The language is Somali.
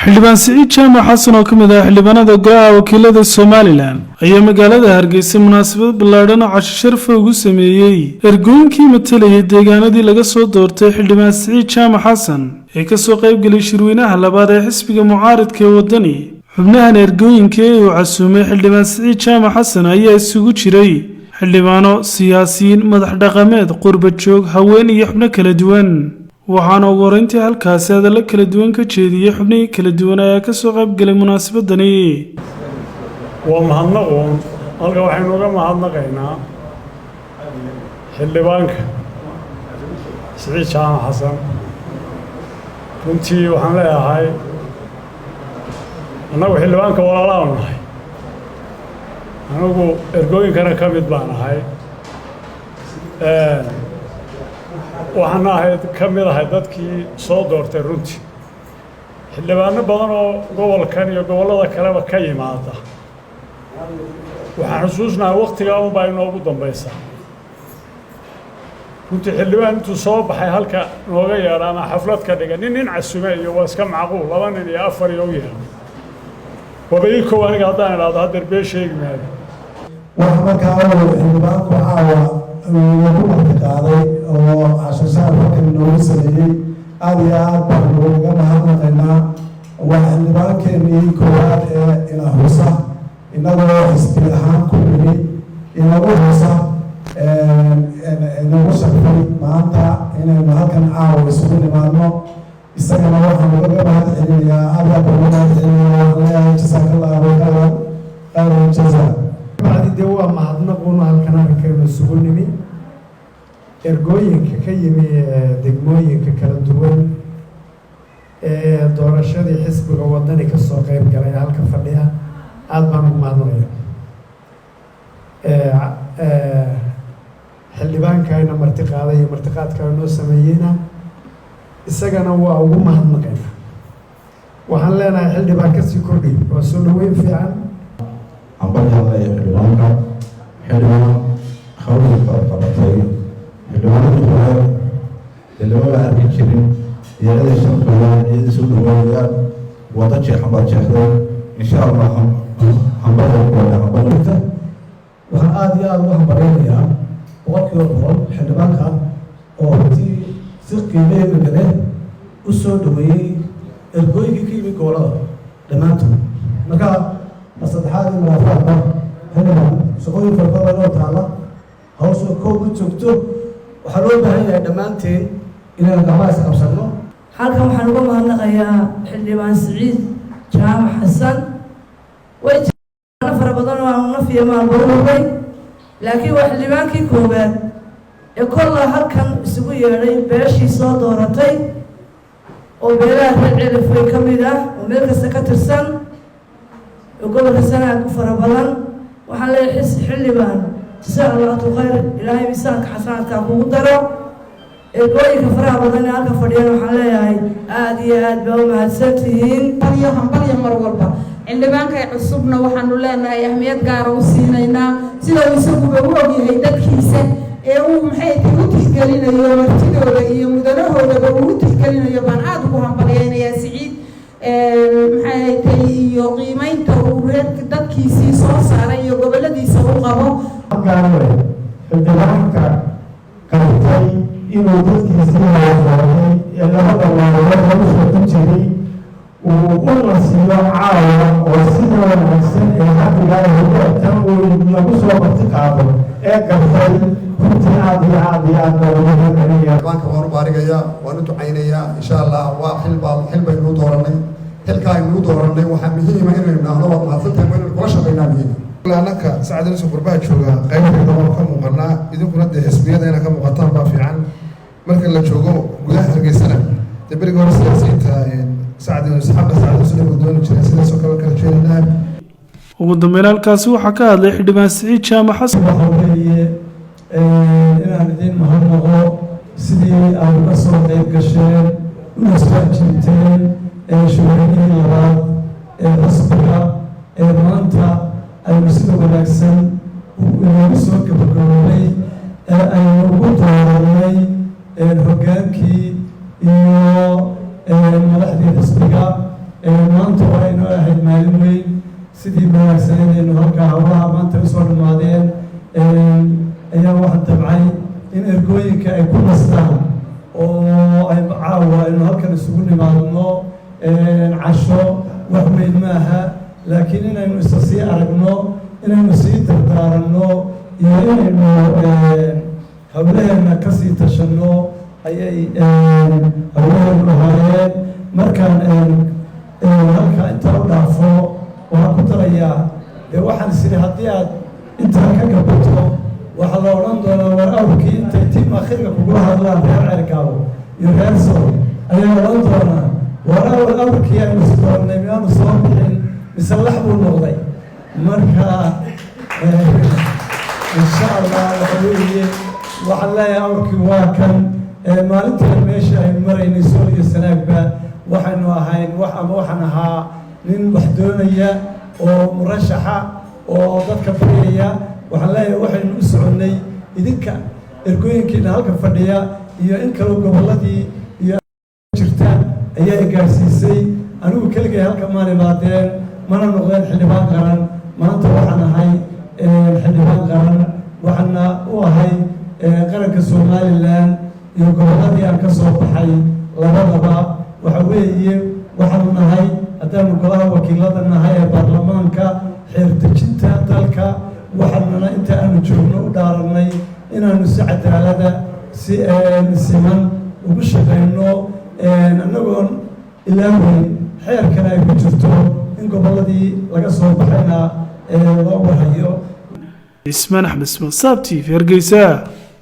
xildhibaan Siciid Jaamac Xasan oo kamid ah xildhibaanada golaha wakiilada Somaliland ayaa magaalada Hargeysa munaasabad ballaadhan oo casho sharaf ugu sameeyay ergooyinkii matalayay deegaanadii laga soo doortay xildhibaan Siciid Jaamac Xasan ee ka soo qayb galay shirweynaha labaad ee xisbiga mucaaradka ee wadani. xubnahan ergooyinka ee uu casuumay xildhibaan Siciid Jaamac Xasan ayaa isugu jiray xildhibaano, siyaasiyiin, madax dhaqameed, qurba joog, haween iyo xubno kala duwan. waxaana ugu horeyntii halkaasi hadallo kala duwan ka jeediyay xubnihii kala duwan ayaa ka soo qayb galay munaasabadani. waa mahadnaqoon halka waxaynu uga mahadnaqaynaa xildhibaanka Siciid Jaamac Xasan. runtii waxaan leeyahay annagu xildhibaanka walaalaanu nahay, anagu ergooyinkana ka mid baan ahay, waxaan ahayd ka mid ahay dadkii soo doortay. runtii xildhibaano badan oo gobolkan iyo gobollada kaleba ka yimaada waxaan xusuusnahay waqtigaa unbaa inoogu dambaysaa. runtii xildhibaan intuu soo baxay halka nooga yeedha ama xaflad ka dhiga nin casume iyo waa iska macquul, 2 nin iyo 4 iyo u yeedha waba ii kow aniga haddaan idhaahdo haddeer bee sheegi maayo. waxa markaa xildhibaanku caawa lagu martiqaaday oo casharsaar halkan inoogu sameeyey aad iyo aad baanu uga mahadnaqaynaa. waa xildhibaankeenii koowaad ee ina husa inagoo xisbi ahaan ku nimi inagu husa inagu sharfay maanta inaynu halkan caawa isugu nimaadno. isagana waxaan uga mahad celinayaa aad baan uga mahad celinayaa. waxaan leeyahay jazaakallaahu khayran jazaa. bacdi dee waa mahadnaquna halkan arrinkeenu isugu nimi ergooyinka ka yimi degmooyinka kala duwan ee doorashadii xisbiga wadani ka soo qayb galay halka fadhiya aad baan ugu mahadnaqaya. xildhibaankayna martiqaaday iyo martiqaadkaa noo sameeyeyna isagana waa ugu mahadnaqayna. waxaan leenahay xildhibaan kasii kordhiy, waa soo dhaweyn fiican. ambalyaanay xildhibaanka xildhibaan hawlka qabatay xildhibaanadii hore xildhibaanada arki jirin iyada shanfayaan iyada soo dhaweeyaan wada jeexan jeexday insha allah hambalada hambalada. waxaan aad iyo aad ugu hambaleynayaa boqolkiiba boqol xildhibaanka oo runtii si qiimeeya leh u soo dhaweeyey ergooyinkii ka yimid gobolada dhammaantood. marka saddexaad in waafaaqba xildhibaan shaqooyin farbadan oo taala hawsha koob ku joogto. waxaa loo baahan yahay dhammaanteen inaan gacmaha is qabsanno. halkan waxaan uga mahadnaqayaa xildhibaan Siciid Jaamac Xasan. way jiraan fara badan oo aan nafiya maalbarubay, laakiin waa xildhibaankii koowaad ee kolla halkan isugu yeedhay beeshii soo dooratay oo beelaha reer Celafay ka mid ah oo meel kasta ka tirsan gobolka sanaag ku fara badan. waxaan leeyahay xildhibaan jazakallahu khayr, ilaahay miisaanka xasanaadka kugu daro. ergooyinka faraha badan ee halka fadhiyaan waxaan leeyahay aad iyo aad baa u mahadsantihiin. hambalyo mar walba xildhibaanka cusubna waxaanu leenahay ahmiyad gaara u siinaynaa, sida uu isaguba u ogyahay dadkiisa ee uu u tixgelinayo martidooda iyo mudanahoodaba uu u tixgelinayo baan aad ugu hambalyaynayaa Siciid. iyo qiimaynta uu reerka dadkiisii soo saaray iyo goboladiisa u qabo. xildhibaanka qabatay inuu dadkiisii hawsooday ee labada maalmood lagu soo ku jiray uu u nasiiyo caawa oo sida wanaagsan ee xaqigaa hogaatan uu lagu soo martiqaado ee gartay. runtii aad iyo aad iyo aad baa ugu mahadcelinaya. xildhibaanka waan u baarigayaa, waan u ducaynayaa. insha allah waa xil baynuu dooranay. xilka aynu dooranay waxaa muhiima inaynu idhaahno waa mahadsantahay, inaynu kula shaqaynaa muhiima. annaka sacadinsu qurbaha jooga qaybteeda waa ka muuqanaa, idinkuna dee xisbiyada inay ka muuqataan baa fiican. marka la joogo gudaha Hargeysana dee beriga hore siyaasiyiinta sacadinsu dooni jiray sidaasoo kala jeedinaa. ugu dambeyn halkaasi waxaa ka hadlay xildhibaan Siciid Jaamac Xasan. waxaa weeye inaan idin mahadnaqo sidii aad uga soo qayb gasheen una soo jiibteen shirweynihii labaad ee xisbiga ee maanta aynu sida wanaagsan inoogu soo gabagaboobay ee aynu ugu dooranay hoggaankii iyo madaxdii xisbiga ahayd maalin weyn sidii wanaagsaneedaynu halkaa hawlaha maanta usoo dhammaadeen ayaa waxaa dabcay in ergooyinka ay ku nastaan oo ay caawa aynu halkan isugu nimaadno casho wax weyn maaha laakiin inaynu isa sii aragno inaynu sii dardaaranno iyo inaynu hawlaheena kasii tashanno ayay hawlaheenu ahaayeen markaan halkaa intaa u dhaafo waxaan ku darayaa dee waxaan isiri haddii aad intaa ka gabato waxaa la odhan doonaa war awrkii intay tiim akhirka kugula hadlaan reer cergaabo iyo reer sow ayaa odhan doonaa war awrkii aynu isdoornay miyaanu soo bixin mise lax buu noqday marka insha allah waxa weeye waxaan leeyahay awrkii waa kan maalintan meesha aynu maraynay sool iyo sanaagba waxaynu ahayn waxaan ahaa nin wax doonaya oo murashaxa oo dadka baryaya waxaan leeyahay waxaynu u soconnay idinka ergooyinkiina halka fadhiya iyo in kaloo gobolladii iyo jirta ayaa gaarsiisay anigu keligay halka maan imaadeen mana noqdeen xildhibaan qaran maanta waxaan ahay xildhibaan qaran waxaana u ahay qaranka somalilan iyo gobolladii aan ka soo baxay labadaba waxa weeye waxaanu nahay haddaanu golaha wakiilada nahay ee baarlamaanka xeerdejinta dalka waxaanuna inta aanu joogno u dhaaranay inaanu si cadaalada si siman ugu shaqayno annagoon ilaaweyn xeerkana ay ku jirto in gobolladii laga soo baxayna loo warayo ismaan axmed ismaan saab TV Hargeysa.